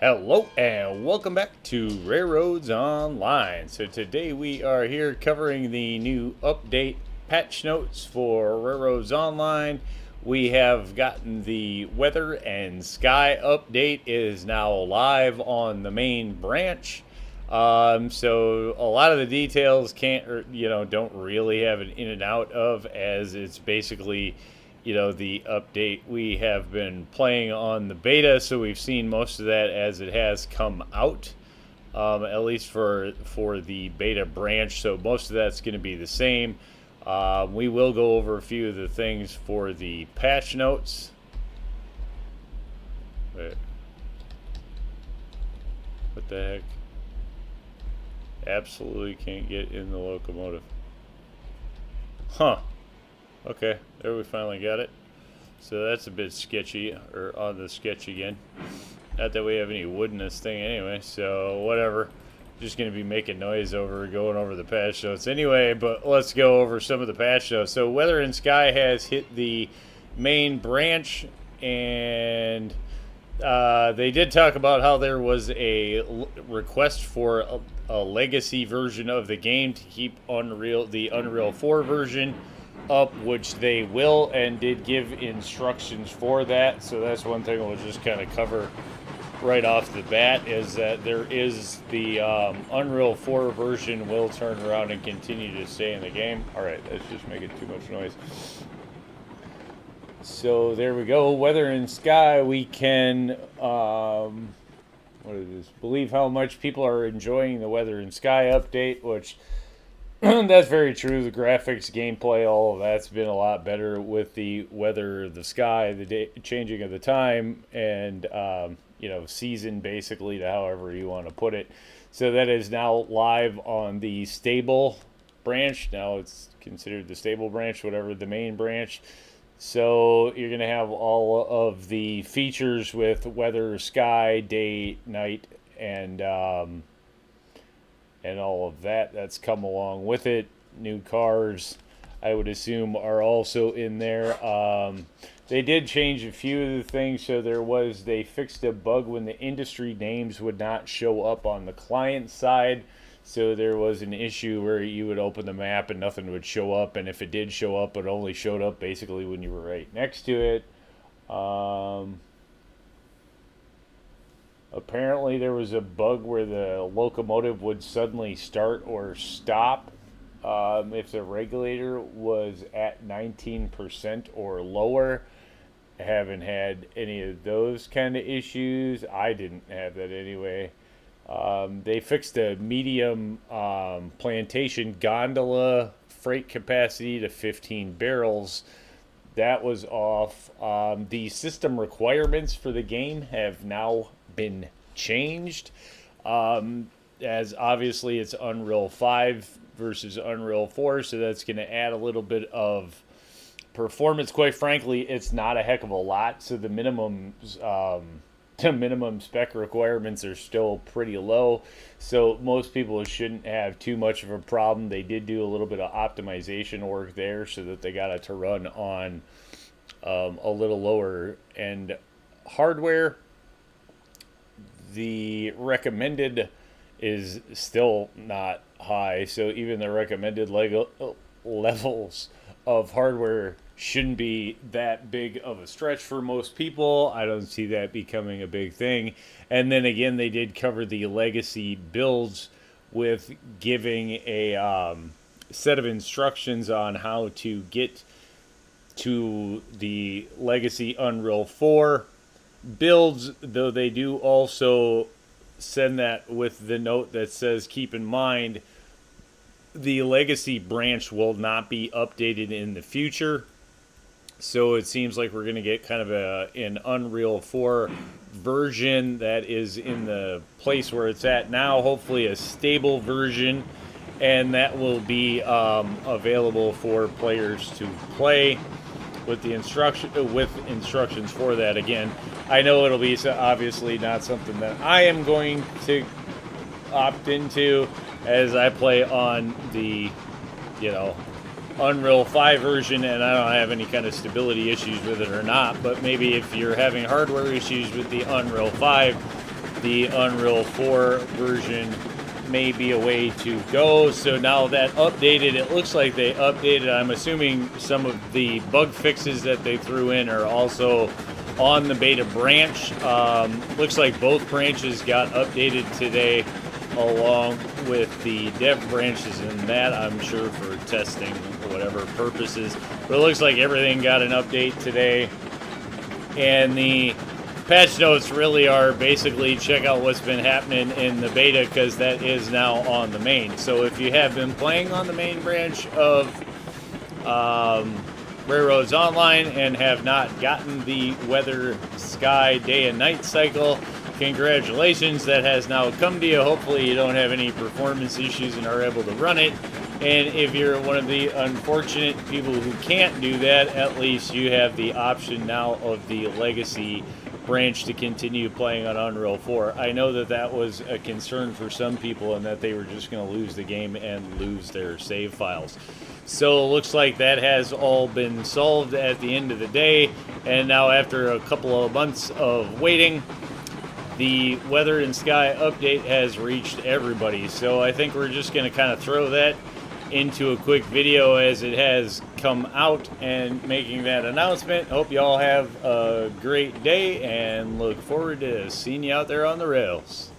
Hello and welcome back to RailRoads Online. So today we are here covering the new update patch notes for RailRoads Online. We have gotten the weather and sky update. It is now live on the main branch. So a lot of the details don't really have an in and out of, as it's basically the update. We have been playing on the beta, so we've seen most of that as it has come out, at least for the beta branch. So most of that's going to be the same. We will go over a few of the things for the patch notes. Wait. What the heck? Absolutely can't get in the locomotive. Huh. Okay, there we finally got it. So that's a bit sketchy, or on the sketch again. Not that we have any wood in this thing anyway, so whatever. Just going to be making noise going over the patch notes anyway, but let's go over some of the patch notes. So Weather and Sky has hit the main branch, and they did talk about how there was a request for a legacy version of the game to keep the Unreal 4 version up, which they will, and did give instructions for that. So that's one thing we'll just kind of cover right off the bat, is that there is the Unreal 4 version will turn around and continue to stay in the game. Alright, that's just making too much noise. So there we go. Weather and Sky, we can believe how much people are enjoying the Weather and Sky update, which that's very true. The graphics, gameplay, all of that's been a lot better with the weather, the sky, the changing of the time, and season, basically, to however you want to put it. So that is now live on the stable branch. Now it's considered the stable branch, whatever the main branch. So you're going to have all of the features with weather, sky, day, night, and all of that that's come along with it. New cars, I would assume, are also in there. They did change a few of the things. So they fixed a bug when the industry names would not show up on the client side. So there was an issue where you would open the map and nothing would show up, and if it did show up, it only showed up basically when you were right next to it. Apparently there was a bug where the locomotive would suddenly start or stop if the regulator was at 19% or lower. I haven't had any of those kind of issues. I didn't have that anyway. They fixed the medium plantation gondola freight capacity to 15 barrels. That was off. The system requirements for the game have now been changed, as obviously it's Unreal 5 versus Unreal 4, so that's going to add a little bit of performance. Quite frankly, it's not a heck of a lot, so the minimum spec requirements are still pretty low, so most people shouldn't have too much of a problem. They did do a little bit of optimization work there so that they got it to run on a little lower end hardware. The recommended is still not high, so even the recommended levels of hardware shouldn't be that big of a stretch for most people. I don't see that becoming a big thing. And then again, they did cover the legacy builds with giving a set of instructions on how to get to the legacy Unreal 4 builds, though they do also send that with the note that says, keep in mind, the legacy branch will not be updated in the future. So it seems like we're going to get kind of an Unreal 4 version that is in the place where it's at now, hopefully a stable version, and that will be available for players to play with instructions for that. Again, I know it'll be obviously not something that I am going to opt into, as I play on the Unreal 5 version, and I don't have any kind of stability issues with it or not. But maybe if you're having hardware issues with the Unreal 5 the Unreal 4 version may be a way to go. So now that updated, it looks like they updated. I'm assuming some of the bug fixes that they threw in are also on the beta branch. Looks like both branches got updated today along with the dev branches, and that I'm sure for testing or whatever purposes. But it looks like everything got an update today. And the patch notes really are basically check out what's been happening in the beta, because that is now on the main. So if you have been playing on the main branch of RailRoads Online and have not gotten the weather, sky, day and night cycle, congratulations, that has now come to you. Hopefully you don't have any performance issues and are able to run it. And if you're one of the unfortunate people who can't do that, at least you have the option now of the legacy branch to continue playing on Unreal 4. I know that that was a concern for some people and that they were just going to lose the game and lose their save files. So it looks like that has all been solved at the end of the day, and now after a couple of months of waiting, the weather and sky update has reached everybody. So I think we're just going to kind of throw that into a quick video as it has come out and making that announcement. Hope you all have a great day and look forward to seeing you out there on the rails.